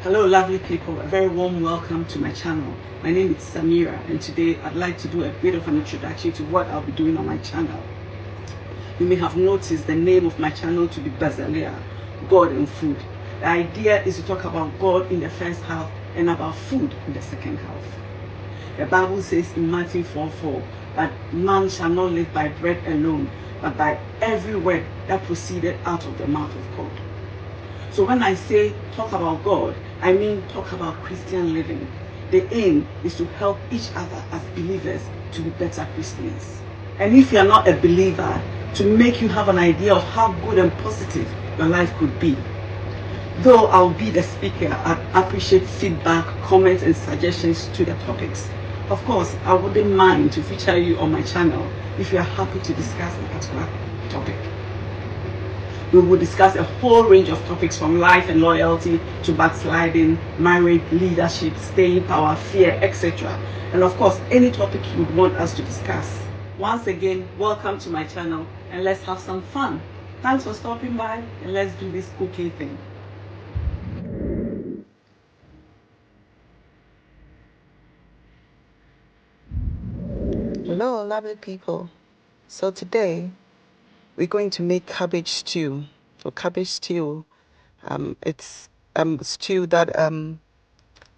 Hello lovely people, a very warm welcome to my channel. My name is Samira and today I'd like to do a bit of an introduction to what I'll be doing on my channel. You may have noticed the name of my channel to be Bazalia, God and Food. The idea is to talk about God in the first half and about food in the second half. The Bible says in Matthew 4:4 that man shall not live by bread alone, but by every word that proceeded out of the mouth of God. So when I say talk about God, I mean talk about Christian living. The aim is to help each other as believers to be better Christians. And if you're not a believer, to make you have an idea of how good and positive your life could be. Though I'll be the speaker, I appreciate feedback, comments, and suggestions to the topics. Of course, I wouldn't mind to feature you on my channel if you are happy to discuss a particular topic. We will discuss a whole range of topics from life and loyalty to backsliding, marriage, leadership, staying power, fear, etc. And of course, any topic you would want us to discuss. Once again, welcome to my channel and let's have some fun. Thanks for stopping by and let's do this cooking thing. Hello, lovely people. So today we're going to make cabbage stew. So cabbage stew, it's stew that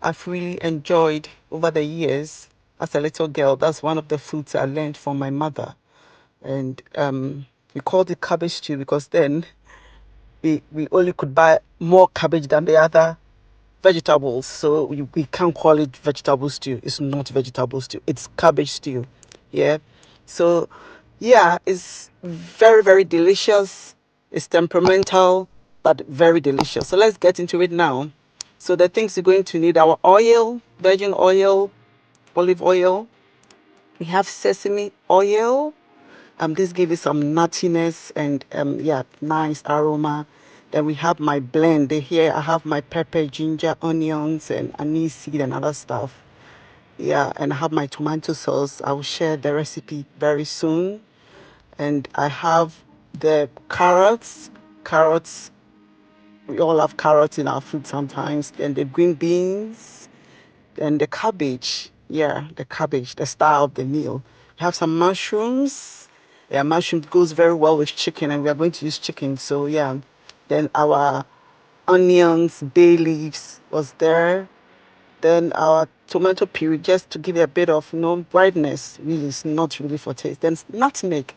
I've really enjoyed over the years as a little girl. That's one of the foods I learned from my mother. And we called it cabbage stew because then we only could buy more cabbage than the other vegetables. So we can't call it vegetable stew. It's not vegetable stew. It's cabbage stew. Yeah. So yeah, it's very, very delicious. It's temperamental, but very delicious. So let's get into it now. So the things you're going to need: our oil, virgin oil, olive oil. We have sesame oil. This gives it some nuttiness and yeah, nice aroma. Then we have my blend. Here I have my pepper, ginger, onions, and anise seed and other stuff. Yeah, and I have my tomato sauce. I will share the recipe very soon. And I have the carrots. Carrots, we all have carrots in our food sometimes. And the green beans and the cabbage. Yeah, the cabbage, the star of the meal. We have some mushrooms. Yeah, mushroom goes very well with chicken, and we are going to use chicken. So yeah, then our onions, bay leaves was there. Then our tomato puree, just to give it a bit of brightness. Really, it's not really for taste. Then nutmeg.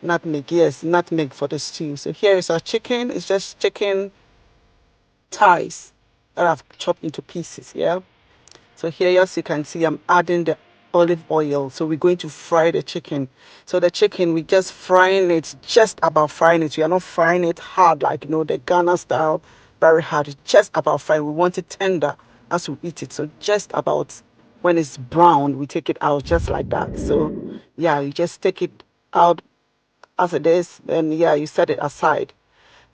Nutmeg, yes, nutmeg for the stew. So here is our chicken. It's just chicken thighs that I've chopped into pieces. Yeah. So here, as you can see, I'm adding the olive oil. So we're going to fry the chicken. So the chicken, we just frying it, just about frying it. We are not frying it hard like the Ghana style, very hard. It's just about frying. We want it tender as we eat it. So just about when it's brown, we take it out just like that. So yeah, you just take it out as it is. Then yeah, you set it aside.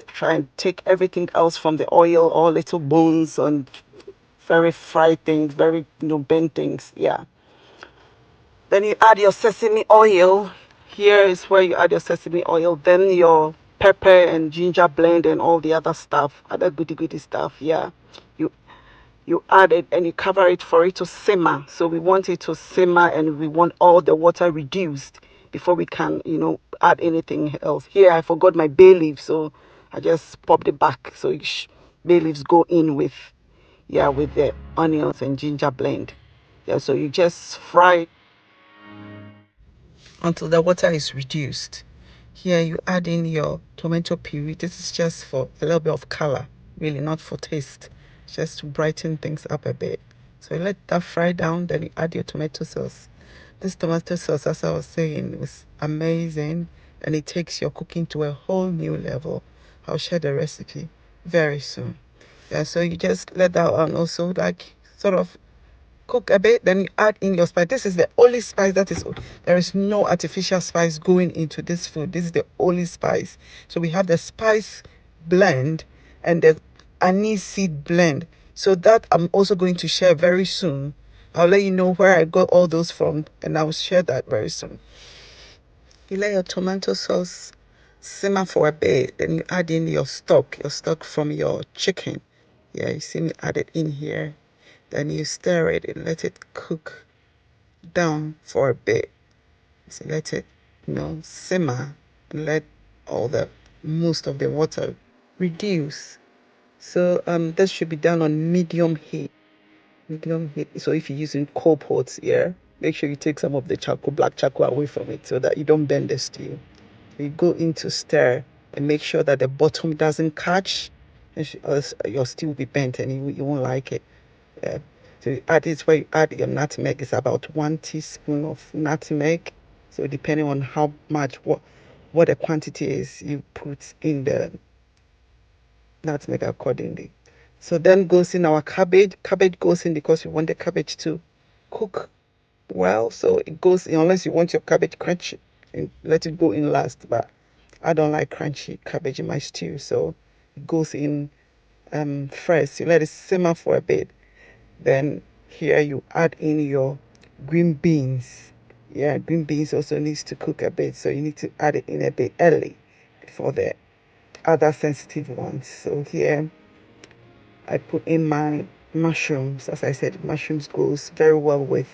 Try and take everything else from the oil, all little bones and very fried things, very bent things. Yeah. Then you add your sesame oil. Here is where you add your sesame oil. Then your pepper and ginger blend and all the other stuff, other goody stuff. Yeah. You you add it and you cover it for it to simmer. So we want it to simmer and we want all the water reduced before we can, add anything else. Here I forgot my bay leaf, so I just popped it back. So bay leaves go in with the onions and ginger blend. Yeah, so you just fry until the water is reduced. Here you add in your tomato puree. This is just for a little bit of color, really not for taste, just to brighten things up a bit. So you let that fry down, then you add your tomato sauce. This tomato sauce, as I was saying, was amazing, and it takes your cooking to a whole new level. I'll share the recipe very soon. Yeah, so you just let that on also, like, sort of cook a bit, then you add in your spice. This is the only spice there is no artificial spice going into this food. This is the only spice. So we have the spice blend and the anise seed blend. So that I'm also going to share very soon. I'll let you know where I got all those from, and I'll share that very soon. You let your tomato sauce simmer for a bit, then you add in your stock from your chicken. Yeah, you see me add it in here. Then you stir it and let it cook down for a bit. So let it, simmer and let all the most of the water reduce. So this should be done on medium heat. Medium heat. So if you're using coal pots, yeah, make sure you take some of the charcoal, black charcoal away from it so that you don't bend the stew. You go into stir and make sure that the bottom doesn't catch, else your stew will be bent and you won't like it. Yeah. So you add it where you add your nutmeg. It's about 1 teaspoon of nutmeg. So depending on how much what the quantity is, you put in the nutmeg accordingly. So then goes in our cabbage. Cabbage goes in because we want the cabbage to cook well. So it goes in unless you want your cabbage crunchy and let it go in last. But I don't like crunchy cabbage in my stew, so it goes in first. You let it simmer for a bit. Then here you add in your green beans. Yeah, green beans also needs to cook a bit, so you need to add it in a bit early before the other sensitive ones. So here I put in my mushrooms. As I said, mushrooms goes very well with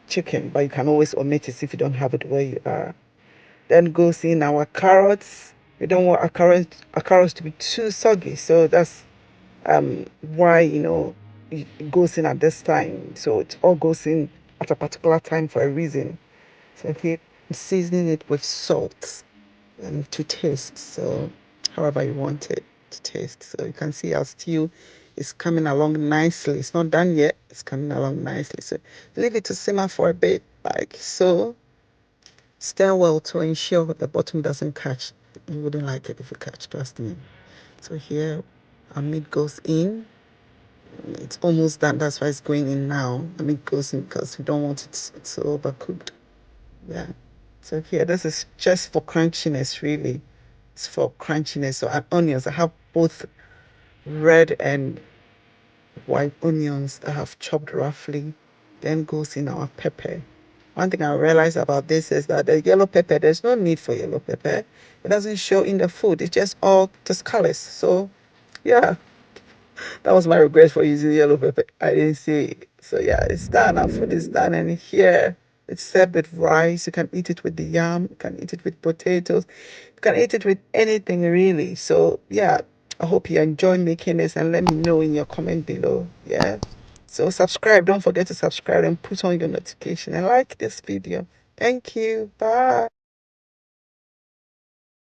chicken, but you can always omit it if you don't have it where you are. Then goes in our carrots. We don't want our carrots to be too soggy, so that's why it goes in at this time. So it all goes in at a particular time for a reason. So here I'm seasoning it with salt to taste. So however you want it to taste. So you can see our stew is coming along nicely. It's not done yet. It's coming along nicely. So leave it to simmer for a bit, like so. Stir well to ensure that the bottom doesn't catch. You wouldn't like it if it catch, trust me. So here our meat goes in. It's almost done. That's why it's going in now. The meat goes in because we don't want it so overcooked. Yeah. So here, this is just for crunchiness, really. It's for crunchiness. So add onions. I have both red and white onions that I have chopped roughly. Then goes in our pepper. One thing I realized about this is that the yellow pepper, there's no need for yellow pepper. It doesn't show in the food. It's just all just colors. So yeah, that was my regret for using yellow pepper. I didn't see it. So yeah, it's done. Our food is done. And here it's served with rice. You can eat it with the yam. You can eat it with potatoes. You can eat it with anything really. So yeah, I hope you enjoy making this and let me know in your comment below. Yeah. So subscribe. Don't forget to subscribe and put on your notification and like this video. Thank you. Bye.